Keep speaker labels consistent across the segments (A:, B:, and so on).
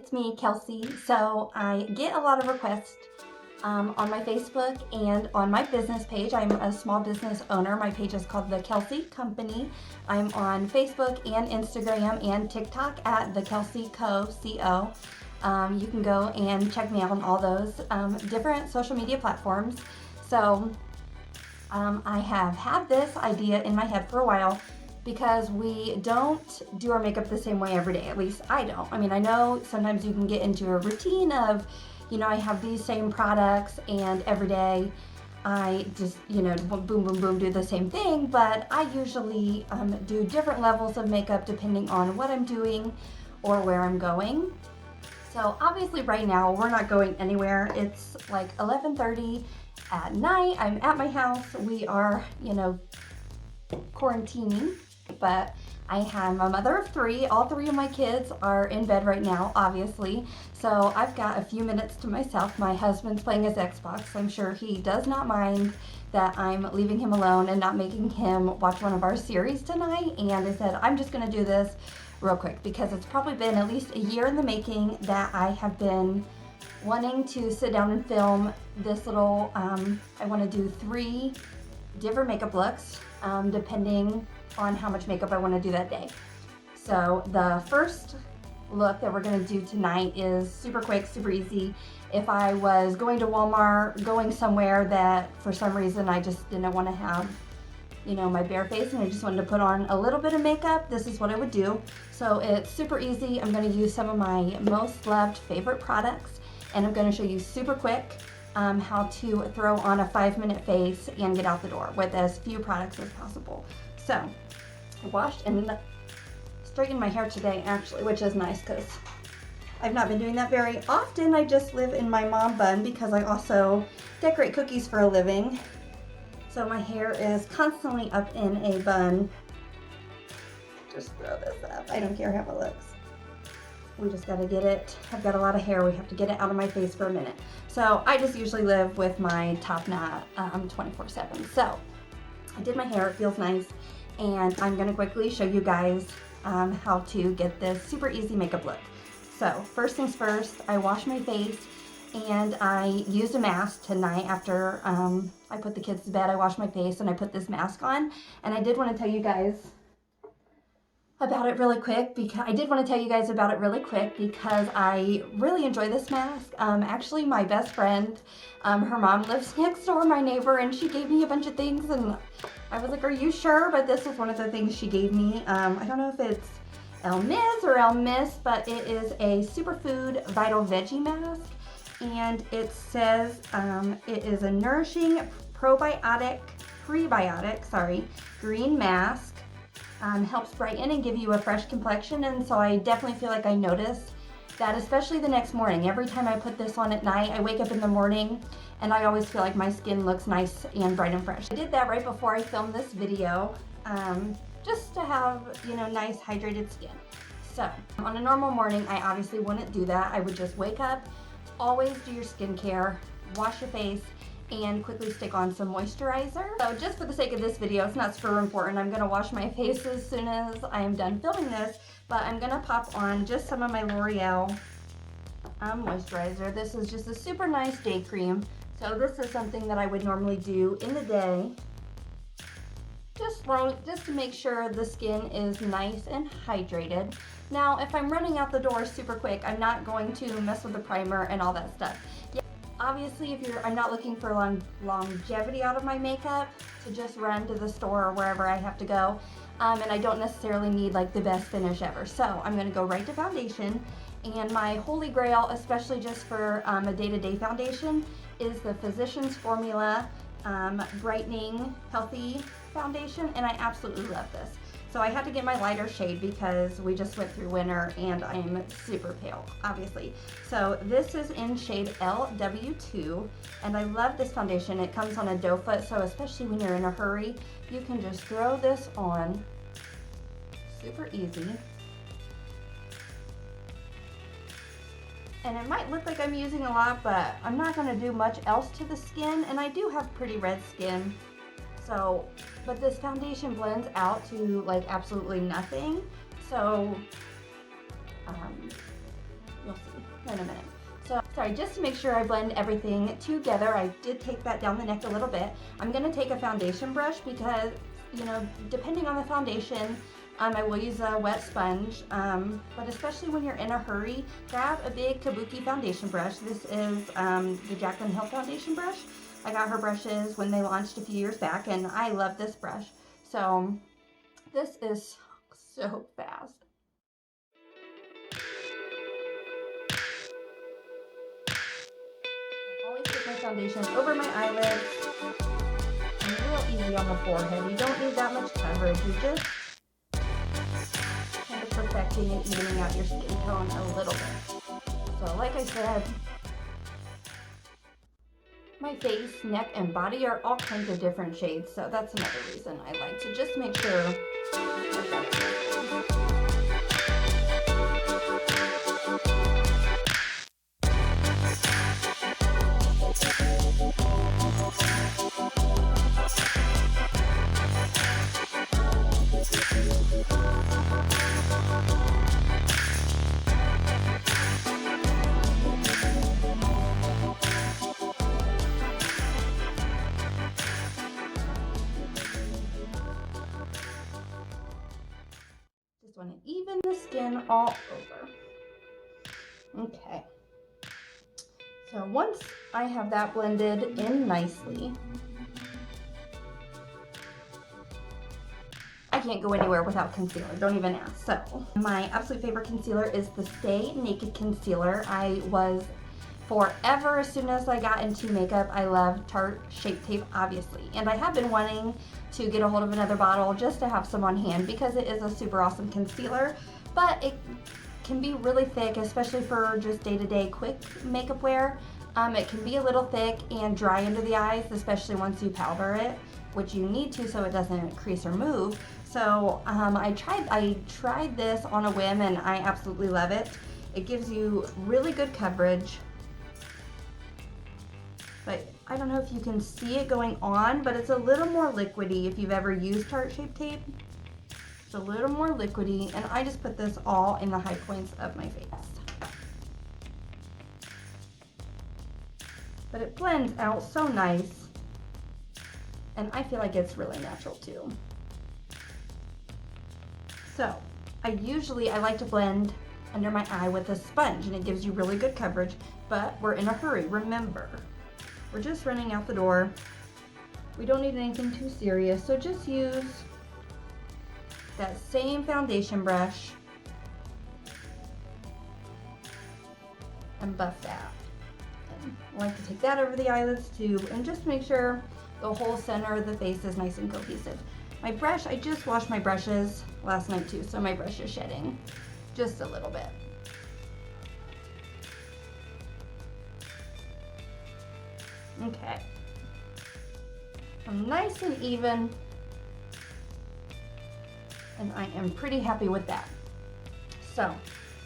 A: it's me, Kelsey. So I get a lot of requests on my Facebook and on my business page. I'm a small business owner. My page is called The Kelsey Company. I'm on Facebook and Instagram and TikTok at The Kelsey Co. C-O. You can go and check me out on all those different social media platforms. So I have had this idea in my head for a while because we don't do our makeup the same way every day. At least I don't. I mean, I know sometimes you can get into a routine of, you know, I have these same products and every day I just, you know, boom, boom, boom, do the same thing. But I usually do different levels of makeup depending on what I'm doing or where I'm going. So obviously right now we're not going anywhere. It's like 11:30 at night. I'm at my house. We are, you know, quarantining. But I am a mother of three. All three of my kids are in bed right now, obviously. So I've got a few minutes to myself. My husband's playing his Xbox. I'm sure he does not mind that I'm leaving him alone and not making him watch one of our series tonight. And I said, I'm just gonna do this real quick because it's probably been at least a year in the making that I have been wanting to sit down and film this little, I wanna do 3 different makeup looks, depending on how much makeup I want to do that day. So the first look that we're going to do tonight is super quick, super easy. If I was going to Walmart, going somewhere that for some reason I just didn't want to have, you know, my bare face and I just wanted to put on a little bit of makeup, this is what I would do. So it's super easy. I'm going to use some of my most loved favorite products and I'm going to show you super quick how to throw on a 5-minute face and get out the door with as few products as possible. So I washed and straightened my hair today actually, which is nice because I've not been doing that very often. I just live in my mom bun because I also decorate cookies for a living. So my hair is constantly up in a bun. Just throw this up. I don't care how it looks. We just gotta get it. I've got a lot of hair. We have to get it out of my face for a minute. So I just usually live with my top knot 24/7. So I did my hair. It feels nice. And I'm gonna quickly show you guys how to get this super easy makeup look. So first things first, I wash my face and I used a mask tonight after I put the kids to bed. I washed my face and I put this mask on. And I did want to tell you guys about it really quick because I really enjoy this mask. Actually, my best friend, her mom lives next door, my neighbor, and she gave me a bunch of things and I was like, are you sure? But this is one of the things she gave me. I don't know if it's El Miss or El Miss, but it is a superfood vital veggie mask. And it says it is a nourishing prebiotic green mask. Helps brighten and give you a fresh complexion, and so I definitely feel like I notice that, especially the next morning. Every time I put this on at night, I wake up in the morning and I always feel like my skin looks nice and bright and fresh. I did that right before I filmed this video, just to have, you know, nice hydrated skin. So on a normal morning, I obviously wouldn't do that. I would just wake up, always do your skincare, wash your face, and quickly stick on some moisturizer. So just for the sake of this video, it's not super important. I'm gonna wash my face as soon as I am done filming this, but I'm gonna pop on just some of my L'Oreal moisturizer. This is just a super nice day cream. So this is something that I would normally do in the day, just to make sure the skin is nice and hydrated. Now, if I'm running out the door super quick, I'm not going to mess with the primer and all that stuff. Obviously, I'm not looking for longevity out of my makeup to just run to the store or wherever I have to go. And I don't necessarily need like the best finish ever. So I'm gonna go right to foundation. And my holy grail, especially just for a day-to-day foundation, is the Physicians Formula Brightening Healthy Foundation. And I absolutely love this. So I had to get my lighter shade because we just went through winter and I'm super pale, obviously. So this is in shade LW2, and I love this foundation. It comes on a doe foot, so especially when you're in a hurry, you can just throw this on super easy. And it might look like I'm using a lot, but I'm not gonna do much else to the skin, and I do have pretty red skin. So, but this foundation blends out to like absolutely nothing. So, you'll see. Wait a minute. So, sorry, just to make sure I blend everything together, I did take that down the neck a little bit. I'm gonna take a foundation brush because, you know, depending on the foundation, I will use a wet sponge, but especially when you're in a hurry, grab a big Kabuki foundation brush. This is the Jaclyn Hill foundation brush. I got her brushes when they launched a few years back, and I love this brush. So this is so fast. I always put my foundation over my eyelids and real easy on the forehead. You don't need that much coverage. You're just kind of perfecting and evening out your skin tone a little bit. So like I said, my face, neck, and body are all kinds of different shades, so that's another reason I like to just make sure just want to even the skin all over. Okay. So once I have that blended in nicely, I can't go anywhere without concealer, don't even ask. So my absolute favorite concealer is the Stay Naked Concealer. I was forever, as soon as I got into makeup, I love Tarte Shape Tape, obviously. And I have been wanting to get a hold of another bottle just to have some on hand because it is a super awesome concealer, but it can be really thick, especially for just day-to-day quick makeup wear. It can be a little thick and dry under the eyes, especially once you powder it, which you need to so it doesn't crease or move. So I tried this on a whim and I absolutely love it. It gives you really good coverage. But I don't know if you can see it going on, but it's a little more liquidy if you've ever used Tarte Shape Tape. It's a little more liquidy, and I just put this all in the high points of my face. But it blends out so nice, and I feel like it's really natural too. So, I like to blend under my eye with a sponge, and it gives you really good coverage, but we're in a hurry, remember. We're just running out the door. We don't need anything too serious, so just use that same foundation brush and buff that. And I like to take that over the eyelids too, and just make sure the whole center of the face is nice and cohesive. My brush, I just washed my brushes last night too, so my brush is shedding just a little bit. Okay, I'm nice and even, and I am pretty happy with that. So,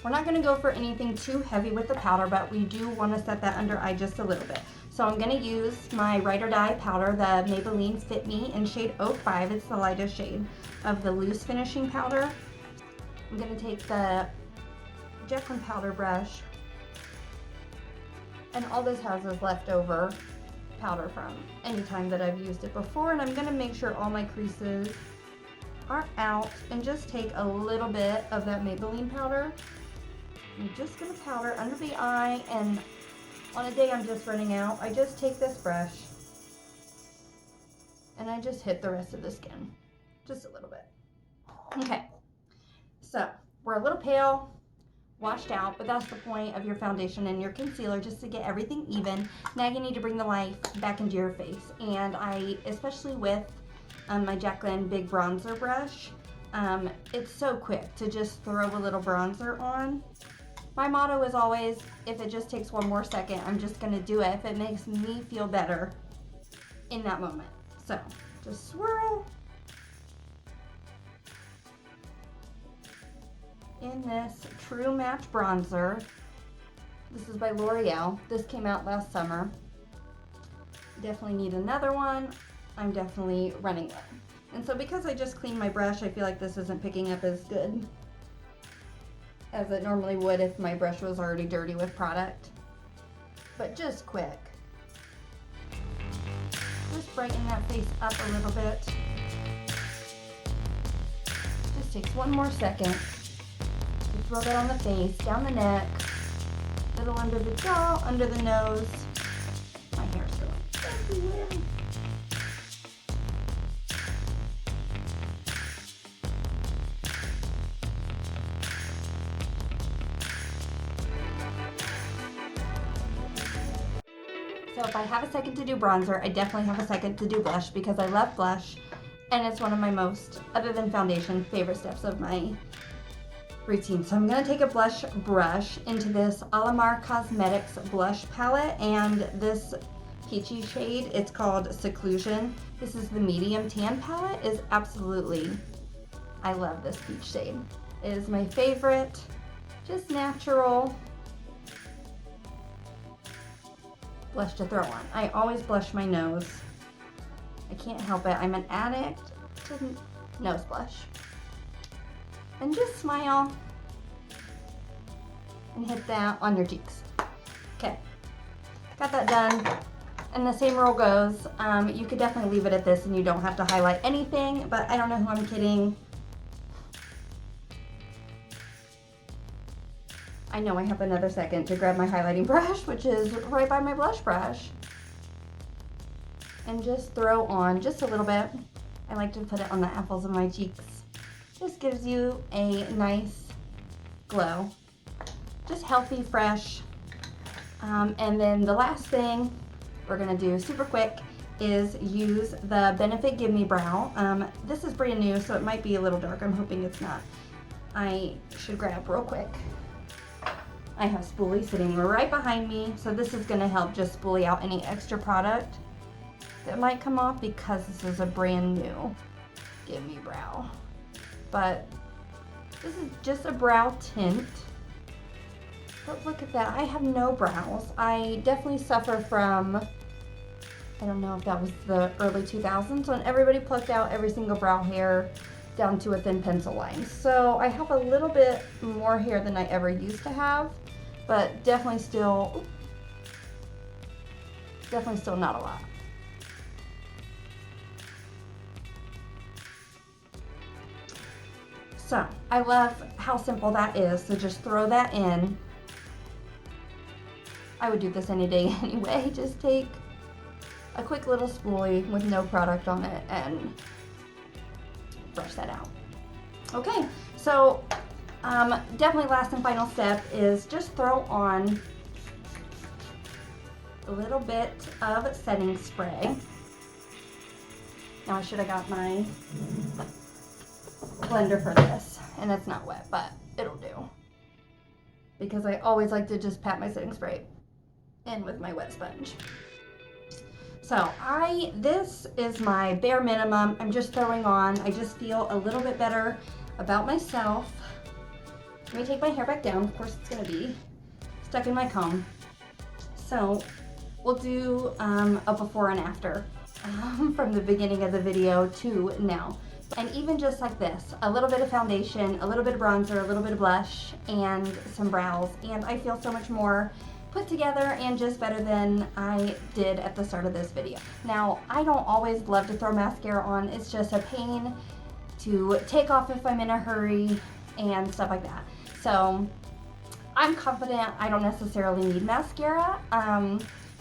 A: we're not going to go for anything too heavy with the powder, but we do want to set that under eye just a little bit. So I'm going to use my Ride or Die powder, the Maybelline Fit Me in shade 05. It's the lightest shade of the loose finishing powder. I'm going to take the Jaclyn powder brush, and all this has is leftover powder from any time that I've used it before, and I'm going to make sure all my creases are out and just take a little bit of that Maybelline powder. I'm just going to powder under the eye, and on a day I'm just running out, I just take this brush and I just hit the rest of the skin just a little bit. Okay, so we're a little pale, washed out, but that's the point of your foundation and your concealer, just to get everything even. Now you need to bring the life back into your face, and I, especially with my Jaclyn big bronzer brush, it's so quick to just throw a little bronzer on. My motto is always, if it just takes one more second, I'm just gonna do it if it makes me feel better in that moment. So just swirl in this True Match bronzer. This is by L'Oreal. This came out last summer. Definitely need another one. I'm definitely running low. And so because I just cleaned my brush, I feel like this isn't picking up as good as it normally would if my brush was already dirty with product, but just quick. Just brighten that face up a little bit. Just takes one more second to throw that on the face, down the neck, a little under the jaw, under the nose. My hair's going everywhere. So if I have a second to do bronzer, I definitely have a second to do blush because I love blush, and it's one of my most, other than foundation, favorite steps of my routine. So I'm going to take a blush brush into this Alamar Cosmetics blush palette, and this peachy shade, it's called Seclusion. This is the medium tan palette. Is absolutely, I love this peach shade. It is my favorite, just natural blush to throw on. I always blush my nose. I can't help it. I'm an addict to nose blush. And just smile and hit that on your cheeks. Okay, got that done. And the same rule goes. You could definitely leave it at this and you don't have to highlight anything, but I don't know who I'm kidding. I know I have another second to grab my highlighting brush, which is right by my blush brush, and just throw on just a little bit. I like to put it on the apples of my cheeks. Just gives you a nice glow. Just healthy, fresh. And then the last thing we're gonna do super quick is use the Benefit Give Me Brow. This is brand new, so it might be a little dark. I'm hoping it's not. I should grab real quick. I have spoolie sitting right behind me, so this is going to help just spoolie out any extra product that might come off because this is a brand new Give Me Brow. But this is just a brow tint. But look at that, I have no brows. I definitely suffer from, I don't know if that was the early 2000s when everybody plucked out every single brow hair down to a thin pencil line. So I have a little bit more hair than I ever used to have, but definitely still not a lot. So I love how simple that is. So just throw that in. I would do this any day anyway. Just take a quick little spoolie with no product on it and brush that out. Okay, so definitely last and final step is just throw on a little bit of setting spray. Now I should have got my blender for this, and it's not wet, but it'll do. Because I always like to just pat my setting spray in with my wet sponge. So this is my bare minimum. I'm just throwing on. I just feel a little bit better about myself. Let me take my hair back down. Of course, it's gonna be stuck in my comb. So we'll do a before and after from the beginning of the video to now. And even just like this, a little bit of foundation, a little bit of bronzer, a little bit of blush, and some brows. And I feel so much more put together and just better than I did at the start of this video. Now, I don't always love to throw mascara on. It's just a pain to take off if I'm in a hurry and stuff like that. So I'm confident I don't necessarily need mascara,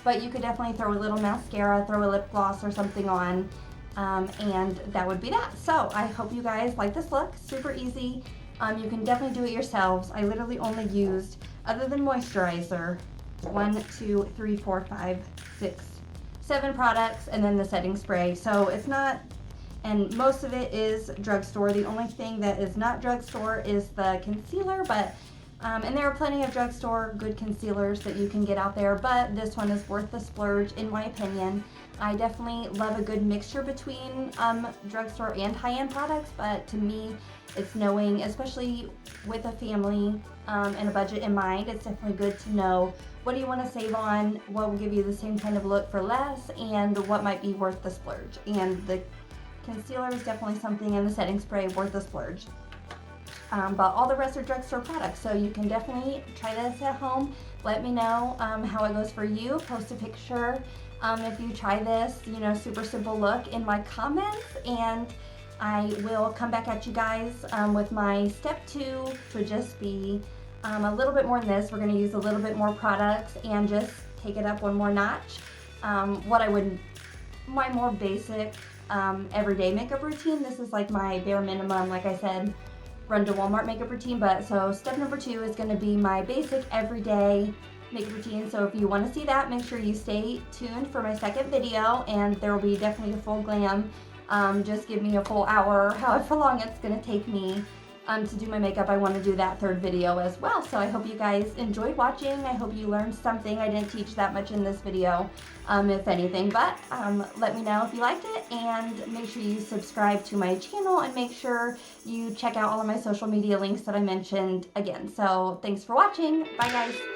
A: but you could definitely throw a little mascara, throw a lip gloss or something on, and that would be that. So I hope you guys like this look. Super easy. You can definitely do it yourselves. I literally only used, other than moisturizer, 1, 2, 3, 4, 5, 6, 7 products, and then the setting spray. So it's not, and most of it is drugstore. The only thing that is not drugstore is the concealer, but and there are plenty of drugstore good concealers that you can get out there, but this one is worth the splurge in my opinion. I definitely love a good mixture between drugstore and high-end products, but to me it's knowing, especially with a family and a budget in mind, it's definitely good to know what do you want to save on, what will give you the same kind of look for less, and what might be worth the splurge. And the concealer is definitely something, and the setting spray worth the splurge. but all the rest are drugstore products. So you can definitely try this at home. Let me know how it goes for you. Post a picture if you try this, super simple look in my comments, and I will come back at you guys with my step 2, which would just be a little bit more than this. We're going to use a little bit more products and just take it up one more notch. My more basic everyday makeup routine. This is like my bare minimum, like I said, run to Walmart makeup routine. But so step number 2 is going to be my basic everyday makeup routine. So if you want to see that, make sure you stay tuned for my second video, and there will be definitely a full glam. Just give me a full hour, however long it's going to take me to do my makeup. I want to do that third video as well. So I hope you guys enjoyed watching. I hope you learned something. I didn't teach that much in this video, if anything, but let me know if you liked it, and make sure you subscribe to my channel, and make sure you check out all of my social media links that I mentioned again. So thanks for watching. Bye guys.